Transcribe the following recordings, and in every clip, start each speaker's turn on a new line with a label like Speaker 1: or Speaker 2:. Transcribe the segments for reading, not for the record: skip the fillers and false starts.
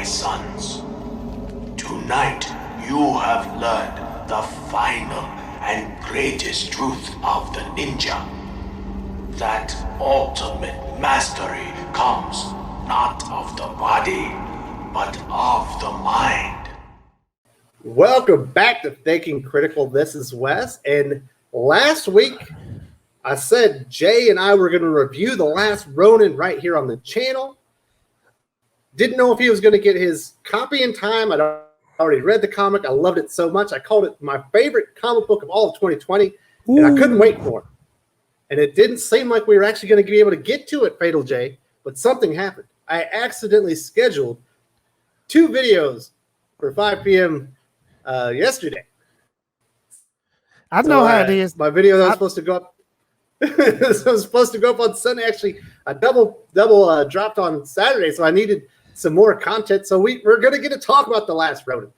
Speaker 1: sons. Tonight, you have learned the final and greatest truth of the ninja. That ultimate mastery comes not of the body, but of the mind.
Speaker 2: Welcome back to Thinking Critical. This is Wes, and last week I said Jay and I were going to review The Last Ronin right here on the channel. Didn't know if he was going to get his copy in time. I'd already read the comic. I loved it so much. I called it my favorite comic book of all of 2020, and I couldn't wait for it. And it didn't seem like we were actually going to be able to get to it, Fatal J, but something happened. I accidentally scheduled 2 videos for 5 p.m. Yesterday.
Speaker 3: I know how it is.
Speaker 2: My video that was supposed to go up. So it was supposed to go up on Sunday. Actually, I double dropped on Saturday, so I needed some more content. So we're going to get to talk about The Last Ronin.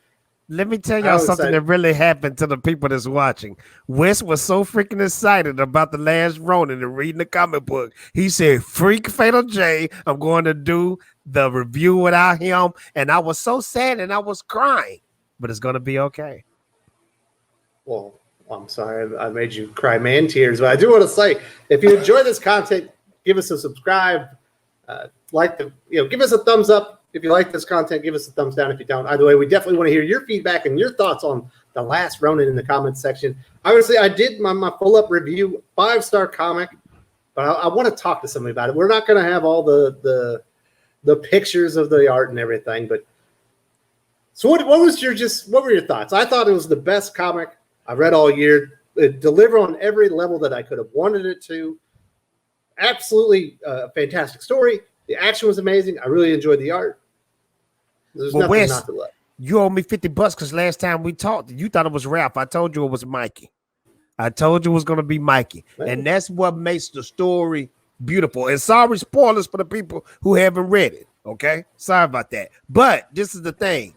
Speaker 3: Let me tell y'all something that really happened to the people that's watching. Wes was so freaking excited about The Last Ronin and reading the comic book. He said, "Freak Fatal J, I'm going to do the review without him." And I was so sad and I was crying, but it's going to be okay.
Speaker 2: Well, I'm sorry I made you cry man tears, but I do want to say, if you enjoy this content, give us a subscribe, give us a thumbs up. If you like this content, give us a thumbs down. If you don't, either way, we definitely want to hear your feedback and your thoughts on The Last Ronin in the comments section. Obviously, I did my full-up review, 5-star comic, but I want to talk to somebody about it. We're not going to have all the pictures of the art and everything, but so what were your thoughts? I thought it was the best comic I read all year. It delivered on every level that I could have wanted it to. Absolutely fantastic story. The action was amazing. I really enjoyed the art. There's nothing not to love.
Speaker 3: You owe me $50 because last time we talked, you thought it was Ralph. I told you it was Mikey. I told you it was going to be Mikey. Man. And that's what makes the story beautiful. And sorry, spoilers for the people who haven't read it. Okay? Sorry about that. But this is the thing.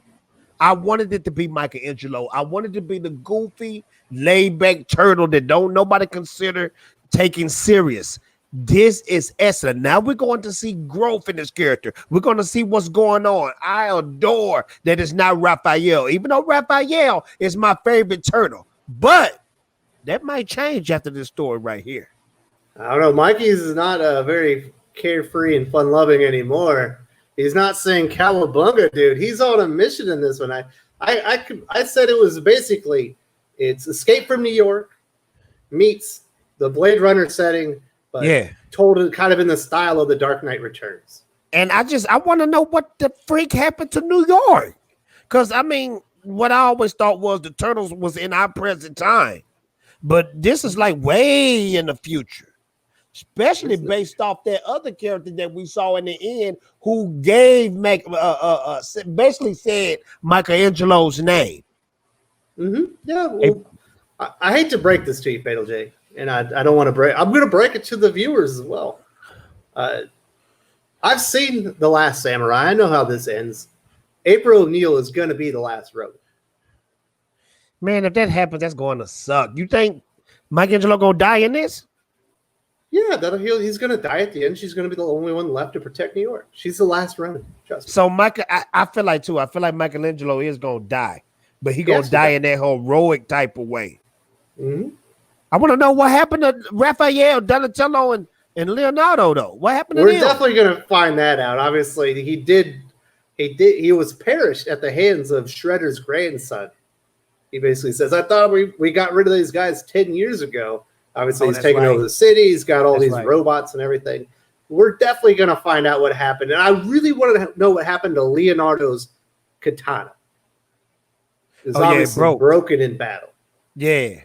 Speaker 3: I wanted it to be Michelangelo. I wanted it to be the goofy, laid-back turtle that don't nobody consider taking serious. This is Esau. Now we're going to see growth in this character. We're going to see what's going on. I adore that it's not Raphael, even though Raphael is my favorite turtle. But that might change after this story right here.
Speaker 2: I don't know. Mikey's is not very carefree and fun-loving anymore. He's not saying cowabunga, dude. He's on a mission in this one. I said it was basically it's Escape from New York meets the Blade Runner setting, but told kind of in the style of The Dark Knight Returns.
Speaker 3: And I want to know what the freak happened to New York. Because, I mean, what I always thought was the Turtles was in our present time. But this is like way in the future. Especially based off that other character that we saw in the end who gave basically said Michelangelo's name.
Speaker 2: Mm-hmm. Yeah, well, I hate to break this to you, Fatal J, and I don't want to break. I'm going to break it to the viewers as well. I've seen The Last Samurai. I know how this ends. April O'Neil is going to be the last Ronin.
Speaker 3: Man, if that happens, that's going to suck. You think Michelangelo going to die in this?
Speaker 2: Yeah, he's going to die at the end. She's going to be the only one left to protect New York. She's the last Ronin. Trust me.
Speaker 3: So, I feel like, too, Michelangelo is going to die. But he's going to die in that heroic type of way.
Speaker 2: Mm-hmm.
Speaker 3: I want to know what happened to Raphael, Donatello, and Leonardo, though. What happened to them?
Speaker 2: We're definitely going to find that out. Obviously, he was perished at the hands of Shredder's grandson. He basically says, I thought we got rid of these guys 10 years ago. Obviously, he's taken over the city. He's got all these robots and everything. We're definitely going to find out what happened. And I really want to know what happened to Leonardo's katana. It's obviously broken in battle.
Speaker 3: Yeah.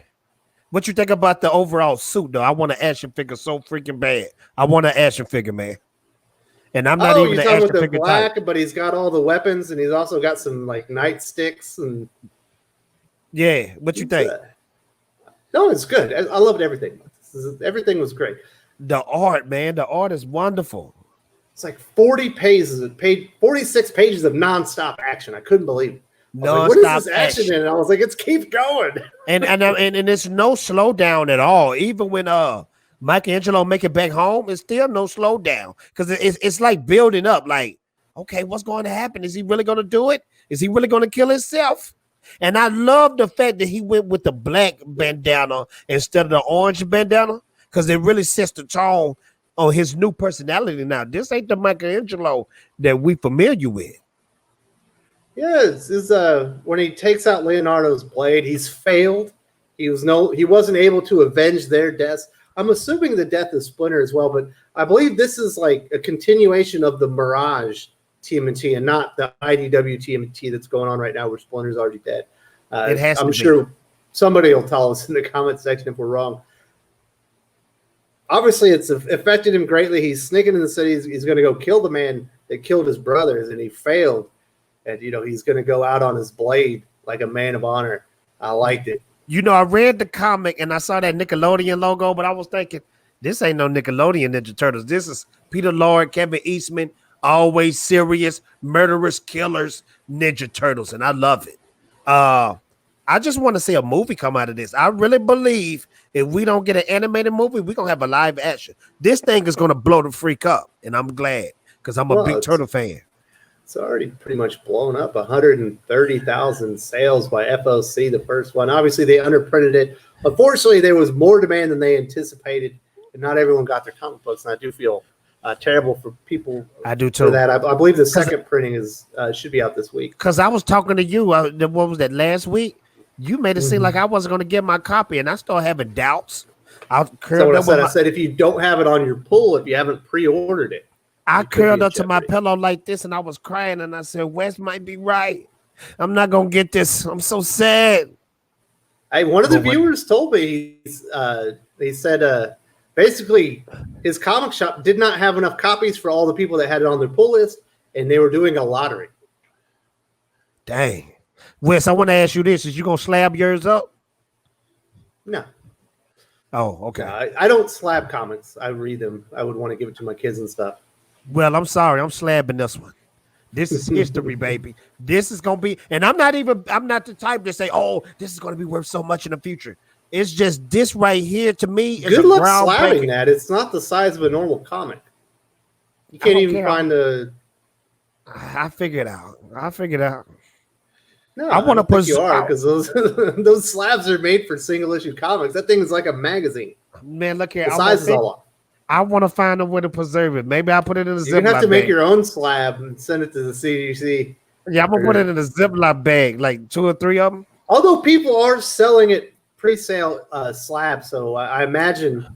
Speaker 3: What you think about the overall suit, though? I want an action figure so freaking bad. I want an action figure, man. And I'm not even an action figure type.
Speaker 2: But he's got all the weapons, and he's also got some like nightsticks and.
Speaker 3: Yeah, what you think?
Speaker 2: No, it's good. I loved everything. Everything was great.
Speaker 3: The art, man, the art is wonderful.
Speaker 2: It's like 46 pages of nonstop action. I couldn't believe it.
Speaker 3: No,
Speaker 2: what is this action in? And I was like, it's keep going.
Speaker 3: And it's no slowdown at all. Even when Michelangelo make it back home, it's still no slowdown because it's like building up. Like okay, what's going to happen? Is he really going to do it? Is he really going to kill himself? And I love the fact that he went with the black bandana instead of the orange bandana, because it really sets the tone on his new personality now. This ain't the Michelangelo that we familiar with.
Speaker 2: Yeah, it's when he takes out Leonardo's blade, he's failed. He wasn't able to avenge their deaths. I'm assuming the death of Splinter as well, but I believe this is like a continuation of the Mirage TMNT and not the IDW TMNT that's going on right now where Splinter's already dead.
Speaker 3: It has
Speaker 2: I'm
Speaker 3: to
Speaker 2: sure somebody will tell us in the comment section if we're wrong. Obviously, it's affected him greatly. He's sneaking in the city. He's going to go kill the man that killed his brothers, and he failed. And, he's going to go out on his blade like a man of honor. I liked it.
Speaker 3: I read the comic, and I saw that Nickelodeon logo, but I was thinking, this ain't no Nickelodeon Ninja Turtles. This is Peter Laird, Kevin Eastman, always serious, murderous killers, Ninja Turtles, and I love it. I just want to see a movie come out of this. I really believe if we don't get an animated movie, we're going to have a live action. This thing is going to blow the freak up, and I'm glad because I'm a big Turtle fan.
Speaker 2: It's already pretty much blown up. 130,000 sales by FOC, the first one. Obviously, they underprinted it. Unfortunately, there was more demand than they anticipated, and not everyone got their comic books, and I do feel terrible for people.
Speaker 3: I do too.
Speaker 2: For that. I believe the second printing should be out this week.
Speaker 3: Because I was talking to you, what was that, last week? You made it seem like I wasn't going to get my copy, and I started having doubts.
Speaker 2: I said if you don't have it on your pull, if you haven't pre-ordered it.
Speaker 3: I curled up to my pillow like this, and I was crying, and I said, Wes might be right. I'm not going to get this. I'm so sad.
Speaker 2: Hey, one of the viewers told me, he said basically his comic shop did not have enough copies for all the people that had it on their pull list, and they were doing a lottery.
Speaker 3: Dang. Wes, I want to ask you this. Is you going to slab yours up?
Speaker 2: No.
Speaker 3: Oh, okay.
Speaker 2: No, I don't slab comics. I read them. I would want to give it to my kids and stuff.
Speaker 3: Well, I'm sorry. I'm slabbing this one. This is history, baby. This is going to be, and I'm not the type to say, oh, this is going to be worth so much in the future. It's just this right here to me is
Speaker 2: good luck slabbing that. It's not the size of a normal comic. You can't even find a.
Speaker 3: I figured it out.
Speaker 2: No, I want to push you are because those slabs are made for single issue comics. That thing is like a magazine.
Speaker 3: Man, look here.
Speaker 2: The size is all off.
Speaker 3: I want to find a way to preserve it. Maybe I'll put it in a Ziploc bag.
Speaker 2: You're going to have to make your own slab and send it to the CDC.
Speaker 3: Yeah, I'm going to put it in a Ziploc bag, like 2 or 3 of them.
Speaker 2: Although people are selling it pre-sale slabs, so I imagine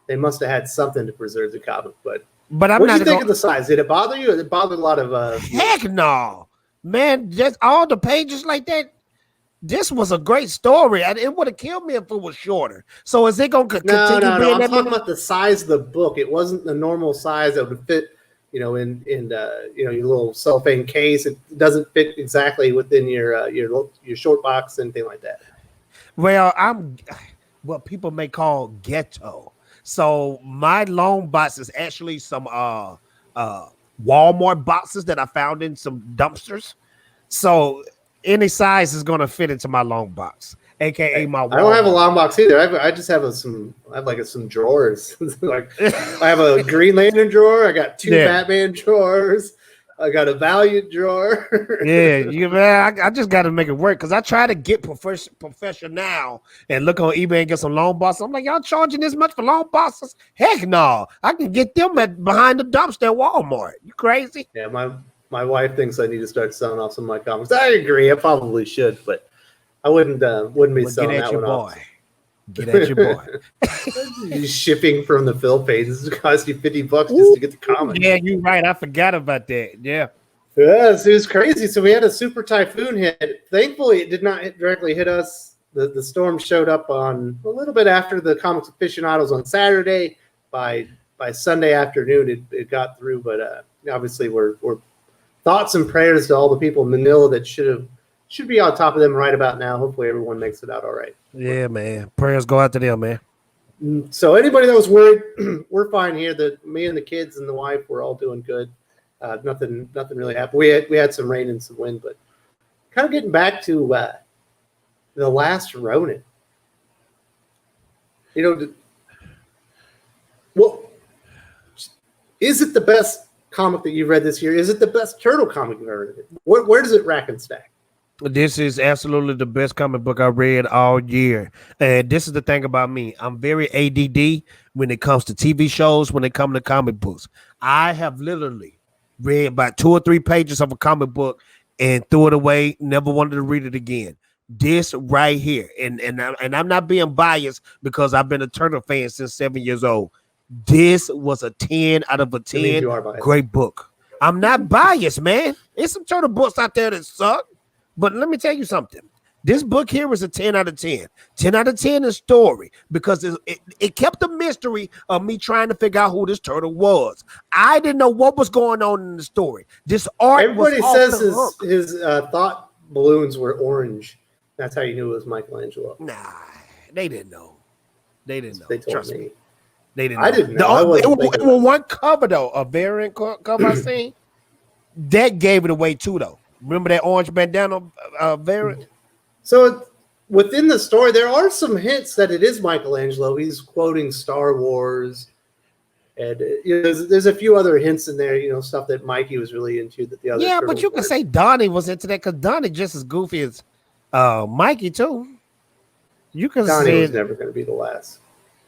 Speaker 2: they must have had something to preserve the comic. But
Speaker 3: I'm
Speaker 2: what
Speaker 3: not
Speaker 2: do you think of the size? Did it bother you? It bothered a lot of...
Speaker 3: Heck no. Man, just all the pages like that. This was a great story. It would have killed me if it was shorter. So is it going to continue being
Speaker 2: I'm talking about the size of the book. It wasn't the normal size that would fit, in your little cellophane case. It doesn't fit exactly within your short box, anything like that.
Speaker 3: Well, I'm what people may call ghetto. So my long box is actually some Walmart boxes that I found in some dumpsters. So any size is going to fit into my long box, aka my Walmart.
Speaker 2: I don't have a long box either. I just have some drawers. Like I have a Green Lantern drawer. I got 2 Batman drawers. I got a Valiant drawer.
Speaker 3: I just got to make it work because I try to get professional and look on eBay and get some long boxes. I'm like, y'all charging this much for long boxes? Heck no. I can get them behind the dumpster at Walmart. You crazy?
Speaker 2: Yeah, my wife thinks I need to start selling off some of my comics. I agree. I probably should, but I wouldn't be selling that one off.
Speaker 3: Get at your boy.
Speaker 2: Shipping from the Philippines cost you $50 just to get the comic.
Speaker 3: Yeah, you're right. I forgot about that. Yeah.
Speaker 2: Yes, it was crazy. So we had a super typhoon hit. Thankfully, it did not directly hit us. The storm showed up on a little bit after the Comics Aficionados on Saturday. By Sunday afternoon, it got through. But obviously, we're thoughts and prayers to all the people in Manila that should be on top of them right about now. Hopefully, everyone makes it out all right.
Speaker 3: Yeah, man. Prayers go out to them, man.
Speaker 2: So anybody that was worried, we're fine here. Me and the kids and the wife, we're all doing good. Nothing really happened. We had some rain and some wind, but kind of getting back to the Last Ronin. Well, is it the best comic that you read this year? Is it the best turtle comic you've ever read? Where does it rack and stack?
Speaker 3: This is absolutely the best comic book I read all year. And this is the thing about me. I'm very ADD when it comes to TV shows, when it comes to comic books. I have literally read about 2 or 3 pages of a comic book and threw it away, never wanted to read it again. This right here, and I'm not being biased because I've been a turtle fan since 7 years old. This was a 10 out of a 10. Great book. I'm not biased, man. There's some turtle books out there that suck. But let me tell you something. This book here is a 10 out of 10. 10 out of 10 is story because it kept the mystery of me trying to figure out who this turtle was. I didn't know what was going on in the story. This art
Speaker 2: Everybody says his thought balloons were orange. That's how you knew it was Michelangelo.
Speaker 3: Nah, they didn't know. They didn't know.
Speaker 2: They told me.
Speaker 3: They didn't know.
Speaker 2: I didn't know.
Speaker 3: It was one cover, though, a variant cover I seen. That gave it away, too, though. Remember that orange bandana variant?
Speaker 2: So within the story, there are some hints that it is Michelangelo. He's quoting Star Wars. And there's a few other hints in there, stuff that Mikey was really into that the other.
Speaker 3: Yeah, but you can say Donnie was into that because Donnie just as goofy as Mikey too. You can
Speaker 2: Donnie
Speaker 3: say
Speaker 2: was never going to be the last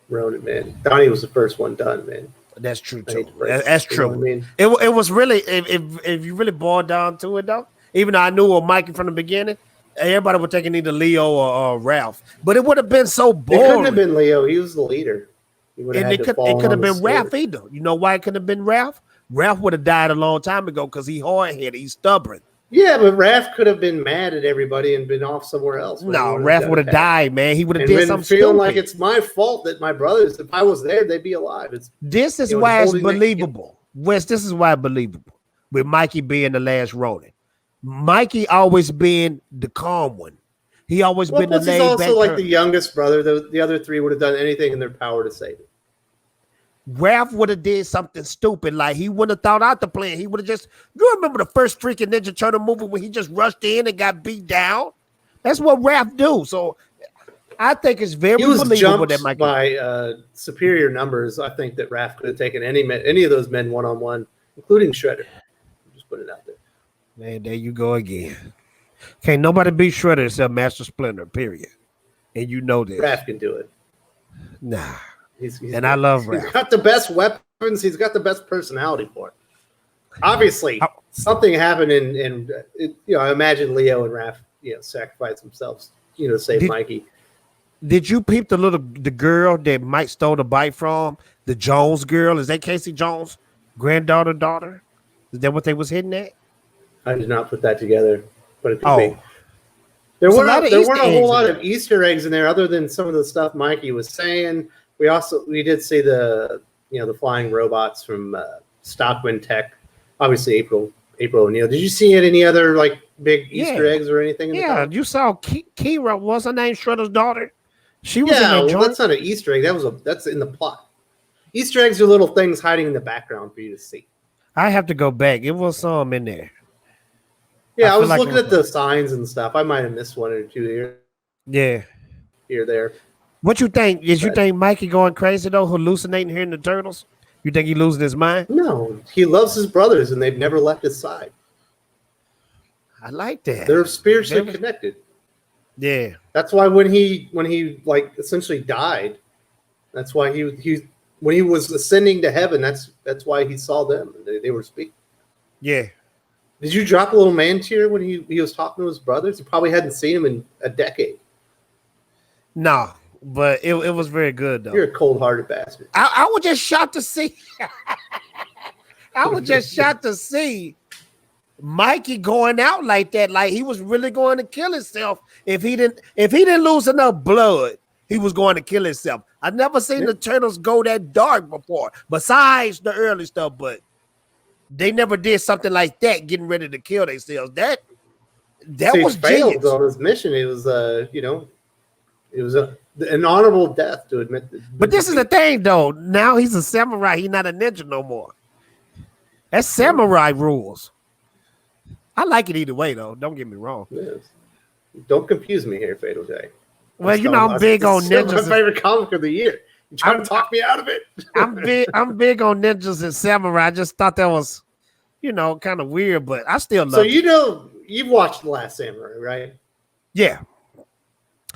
Speaker 2: Ronin, man. Donnie was the first one done, man.
Speaker 3: That's true too. That's true. I mean? It was really if you really boiled down to it though. Even though I knew Mikey from the beginning, everybody would take either Leo or Ralph. But it would have been so boring.
Speaker 2: It couldn't have been Leo. He was the leader.
Speaker 3: And it could have been Ralph either. You know why it could have been Ralph? Ralph would have died a long time ago because he's hard-headed. He's stubborn.
Speaker 2: Yeah, but Ralph could have been mad at everybody and been off somewhere else.
Speaker 3: No, Ralph would have died, man. He would have did something
Speaker 2: feeling
Speaker 3: stupid.
Speaker 2: Like it's my fault that my brothers, if I was there, they'd be alive.
Speaker 3: This is why it's believable. Wes, this is why it's believable. With Mikey being the last Ronin. Mikey always been the calm one. He always been the laid back. He's also
Speaker 2: like the youngest brother. The other 3 would have done anything in their power to save him.
Speaker 3: Ralph would have did something stupid, like he wouldn't have thought out the plan. He would have just, you remember the first freaking Ninja Turtle movie when he just rushed in and got beat down? That's what Ralph do. So I think it's very believable that Mikey
Speaker 2: by superior numbers. I think that Ralph could have taken any of those men one-on-one, including Shredder. Just put it out there.
Speaker 3: Man, there you go again. Can't nobody beat Shredder except Master Splinter, period. And you know this.
Speaker 2: Raph can do it.
Speaker 3: Nah. I love Raph.
Speaker 2: He's got the best weapons. He's got the best personality for it. Obviously, something happened and I imagine Leo and Raph, sacrificed themselves, to save Mikey.
Speaker 3: Did you peep the girl that Mike stole the bike from? The Jones girl? Is that Casey Jones' daughter? Is that what they was hitting at?
Speaker 2: I did not put that together, but it could be. There weren't a whole lot of Easter eggs in there other than some of the stuff Mikey was saying. We did see the flying robots from Stockman Tech. Obviously April O'Neil. Did you see any other like big Easter eggs or anything?
Speaker 3: You saw Kira. What's her name? Shredder's daughter. She was in that joint.
Speaker 2: That's not an Easter egg. That's in the plot. Easter eggs are little things hiding in the background for you to see.
Speaker 3: I have to go back. It was some in there.
Speaker 2: Yeah, I was looking at the signs and stuff. I might have missed one or two here.
Speaker 3: Yeah.
Speaker 2: Here, there.
Speaker 3: What you think? You think Mikey going crazy, though, hallucinating here in the Turtles? You think he losing his mind?
Speaker 2: No. He loves his brothers, and they've never left his side.
Speaker 3: I like that.
Speaker 2: They're spiritually connected.
Speaker 3: Yeah.
Speaker 2: That's why when he like essentially died, that's why he when he was ascending to heaven, that's why he saw them. They were speaking.
Speaker 3: Yeah.
Speaker 2: Did you drop a little man tear when he was talking to his brothers? You probably hadn't seen him in a decade.
Speaker 3: No, but it was very good though.
Speaker 2: You're a cold-hearted bastard.
Speaker 3: I was just shocked to see. I was just shocked to see Mikey going out like that. Like he was really going to kill himself if he didn't lose enough blood. He was going to kill himself. I've never seen the Turtles go that dark before, besides the early stuff, but they never did something like that, getting ready to kill themselves. That was
Speaker 2: failed
Speaker 3: genius.
Speaker 2: On his mission. It was it was an honorable death to admit that.
Speaker 3: But this is the thing, though. Now he's a samurai. He's not a ninja no more. That's samurai rules. I like it either way, though. Don't get me wrong.
Speaker 2: Yes. Don't confuse me here, Fatal J.
Speaker 3: Well, I'm big on ninjas.
Speaker 2: It's my favorite comic of the year. You trying to talk me out of it?
Speaker 3: I'm big on ninjas and samurai. I just thought that was kind of weird, but I still love
Speaker 2: So
Speaker 3: it.
Speaker 2: you've watched The Last Samurai, right?
Speaker 3: Yeah.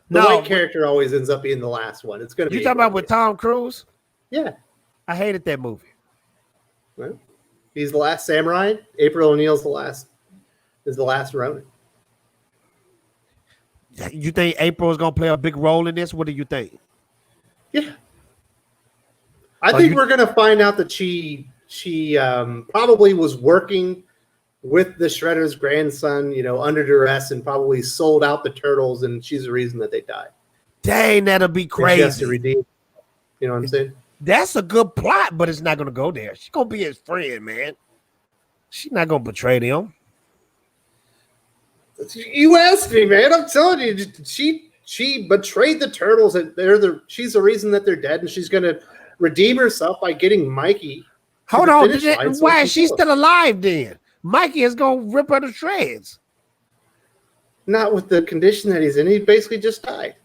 Speaker 2: The white character always ends up being the last one. It's going to be.
Speaker 3: You talking about with Tom Cruise?
Speaker 2: Yeah.
Speaker 3: I hated that movie.
Speaker 2: Well, he's the last samurai. April O'Neil's the last Ronin.
Speaker 3: You think April is going to play a big role in this? What do you think?
Speaker 2: Yeah. I think we're going to find out that she probably was working with the Shredder's grandson, under duress, and probably sold out the turtles, and she's the reason that they died.
Speaker 3: Dang, that'll be crazy.
Speaker 2: She has to redeem. You know what I'm saying?
Speaker 3: That's a good plot, but it's not going to go there. She's going to be his friend, man. She's not going to betray them.
Speaker 2: You asked me, man. I'm telling you, she betrayed the turtles, and she's the reason that they're dead, and she's going to redeem herself by getting Mikey.
Speaker 3: Hold on. Why is she still alive then? Mikey is going to rip her to shreds.
Speaker 2: Not with the condition that he's in. He basically just died.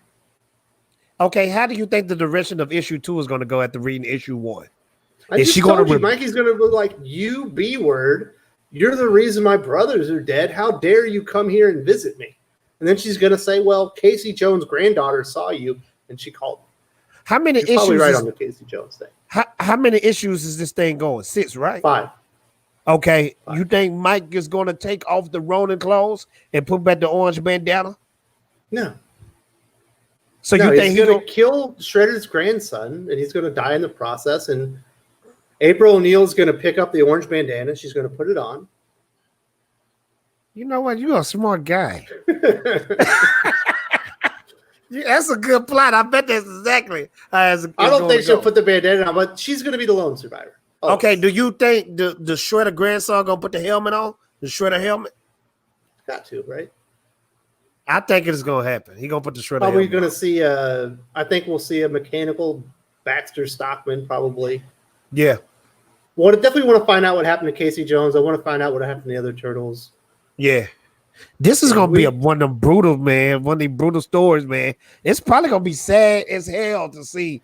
Speaker 3: Okay, how do you think the direction of issue 2 is going to go after reading issue 1?
Speaker 2: Is she going to? Mikey's going to be like, "You B-word. You're the reason my brothers are dead. How dare you come here and visit me?" And then she's going to say, "Well, Casey Jones' granddaughter saw you, and she called me."
Speaker 3: How many issues?
Speaker 2: Probably right on the Casey Jones thing.
Speaker 3: How many issues is this thing going? 6, right?
Speaker 2: 5.
Speaker 3: Okay, 5. You think Mike is going to take off the Ronin clothes and put back the orange bandana?
Speaker 2: No.
Speaker 3: So you think
Speaker 2: he's going to kill Shredder's grandson, and he's going to die in the process? And April O'Neil's going to pick up the orange bandana. She's going to put it on.
Speaker 3: You know what? You're a smart guy. That's a good plot. I bet that's exactly how
Speaker 2: I don't think she'll put the bandana on, but she's going to be the lone survivor.
Speaker 3: Oh. Okay, do you think the Shredder grandson going to put the helmet on? The Shredder helmet?
Speaker 2: Got to, right?
Speaker 3: I think it's going to happen. He's going to put the Shredder
Speaker 2: helmet on. Probably going to see I think we'll see a mechanical Baxter Stockman, probably.
Speaker 3: Yeah.
Speaker 2: Well, I definitely want to find out what happened to Casey Jones. I want to find out what happened to the other turtles.
Speaker 3: Yeah. This is going to be one of them brutal, man. One of the brutal stories, man. It's probably going to be sad as hell to see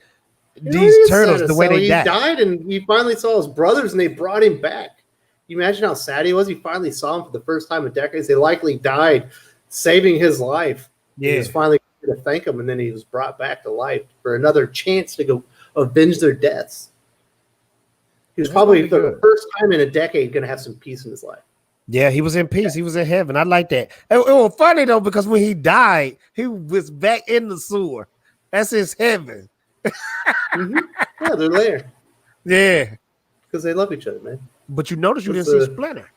Speaker 3: these turtles the way they died.
Speaker 2: He died, and he finally saw his brothers, and they brought him back. You imagine how sad he was? He finally saw him for the first time in decades. They likely died saving his life.
Speaker 3: Yeah.
Speaker 2: He was finally going to thank him, and then he was brought back to life for another chance to go avenge their deaths. He was probably, for the first time in a decade, going to have some peace in his life.
Speaker 3: Yeah, he was in peace. He was in heaven. I like that. It was funny, though, because when he died, he was back in the sewer. That's his heaven.
Speaker 2: Mm-hmm. Yeah, they're there.
Speaker 3: Yeah.
Speaker 2: Because they love each other, man.
Speaker 3: But you notice you didn't see Splinter.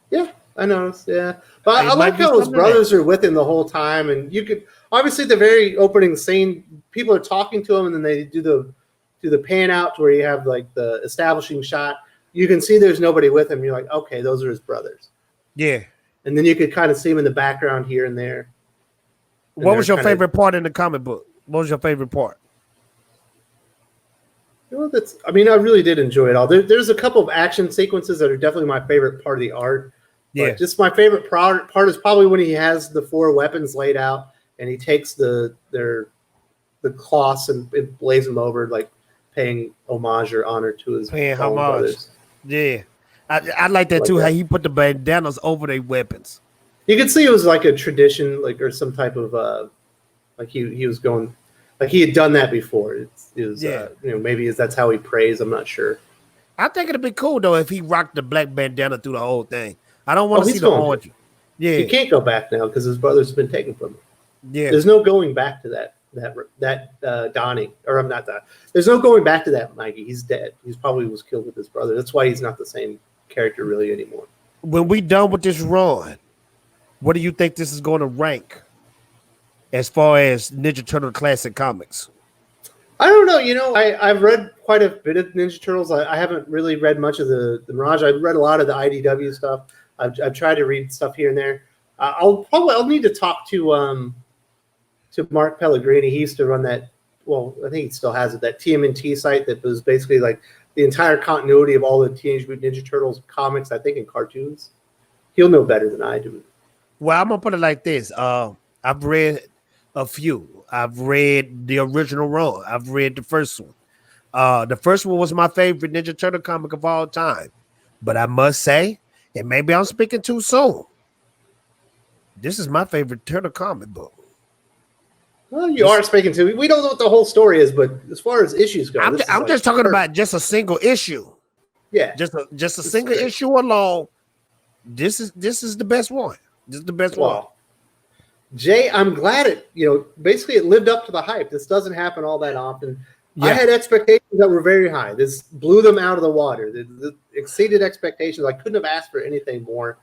Speaker 2: Yeah, I noticed, yeah. But I like how his brothers are with him the whole time. And you could, obviously, the very opening scene, people are talking to him, and then they do the pan out to where you have, like, the establishing shot. You can see there's nobody with him. You're like, okay, those are his brothers.
Speaker 3: Yeah. And
Speaker 2: then you could kind of see him in the background here and there.
Speaker 3: What was your favorite part in the comic book? What was your favorite part?
Speaker 2: I really did enjoy it all. There's a couple of action sequences that are definitely my favorite part of the art. Yeah. But just my favorite part is probably when he has the 4 weapons laid out and he takes the cloths and lays them over, like paying homage or honor to his brothers.
Speaker 3: Yeah. I like that too, how he put the bandanas over their weapons.
Speaker 2: You could see it was like a tradition, like, or some type of like he was going, like he had done that before. It was maybe that's how he prays. I'm not sure.
Speaker 3: I think it'd be cool though if he rocked the black bandana through the whole thing. I don't want to see the orange. Yeah,
Speaker 2: he can't go back now because his brother's been taken from him.
Speaker 3: Yeah,
Speaker 2: there's no going back to that Donnie, or I'm not that. There's no going back to that Mikey. He's dead. He's probably was killed with his brother. That's why he's not the same character really anymore.
Speaker 3: When we done with this run, what do you think this is going to rank as far as Ninja Turtle Classic Comics?
Speaker 2: I don't know. I've read quite a bit of Ninja Turtles. I haven't really read much of the Mirage. I've read a lot of the IDW stuff. I've tried to read stuff here and there. I'll need to talk to Mark Pellegrini. He used to run that. Well, I think he still has it. That TMNT site that was basically like the entire continuity of all the Teenage Mutant Ninja Turtles comics. I think in cartoons. He'll know better than I do.
Speaker 3: Well, I'm gonna put it like this. I've read a few. I've read the original run. I've read the first one. The first one was my favorite Ninja Turtle comic of all time. But I must say, and maybe I'm speaking too soon, this is my favorite Turtle comic book.
Speaker 2: Well, you are speaking to. We don't know what the whole story is, but as far as issues go,
Speaker 3: I'm just talking about just a single issue.
Speaker 2: Yeah,
Speaker 3: just a single issue alone. This is the best one. This is the best one.
Speaker 2: Jay, I'm glad basically it lived up to the hype. This doesn't happen all that often.
Speaker 3: Yeah.
Speaker 2: I had expectations that were very high. This blew them out of the water. It exceeded expectations. I couldn't have asked for anything more,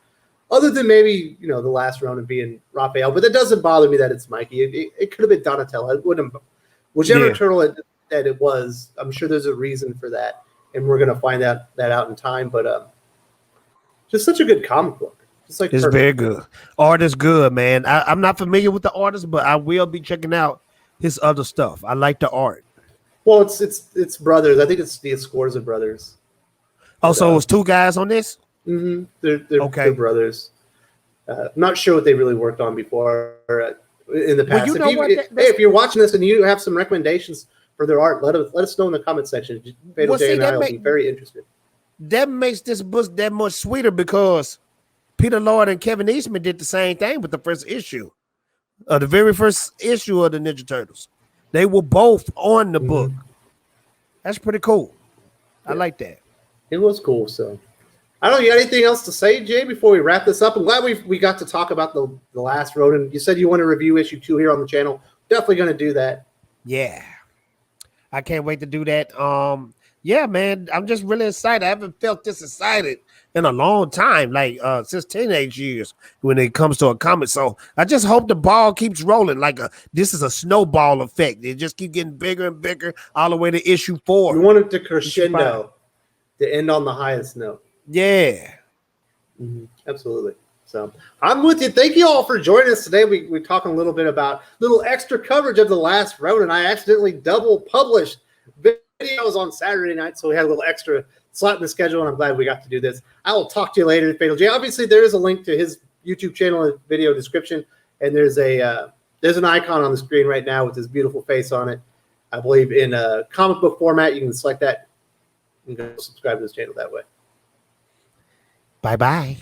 Speaker 2: other than maybe the Last Ronin being Raphael. But that doesn't bother me that it's Mikey. It could have been Donatello. It wouldn't. Whichever turtle that it was, I'm sure there's a reason for that, and we're gonna find that out in time. But just such a good comic book. It's
Speaker 3: very good. Art is good, man. I'm not familiar with the artist, but I will be checking out his other stuff. I like the art.
Speaker 2: Well, it's brothers. I think it's the Escorza brothers.
Speaker 3: Oh, so it was two guys on this?
Speaker 2: Mm-hmm. They're brothers. I'm not sure what they really worked on before in the past. If you're watching this and you have some recommendations for their art, let us know in the comment section. Fatal J and I will be very interested.
Speaker 3: That makes this book that much sweeter because Peter Laird and Kevin Eastman did the same thing with the first issue, the very first issue of the Ninja Turtles. They were both on the book. That's pretty cool. I like that.
Speaker 2: It was cool. So, I don't know. You got anything else to say, Jay, before we wrap this up? I'm glad we got to talk about the Last Ronin. You said you want to review issue 2 here on the channel. Definitely going to do that.
Speaker 3: Yeah, I can't wait to do that. Yeah, man, I'm just really excited. I haven't felt this excited in a long time, like since teenage years when it comes to a comic. So I just hope the ball keeps rolling. This is a snowball effect. It just keeps getting bigger and bigger all the way to issue 4.
Speaker 2: You want it to crescendo, to end on the highest note.
Speaker 3: Yeah.
Speaker 2: Mm-hmm. Absolutely. So I'm with you. Thank you all for joining us today. We're talking a little bit about little extra coverage of The Last Ronin. I accidentally double published videos on Saturday night, so we had a little extra slot in the schedule, and I'm glad we got to do this. I will talk to you later, Fatal J. Obviously, there is a link to his YouTube channel in the video description, and there's an icon on the screen right now with his beautiful face on it. I believe in a comic book format. You can select that and go subscribe to his channel that way.
Speaker 3: Bye-bye.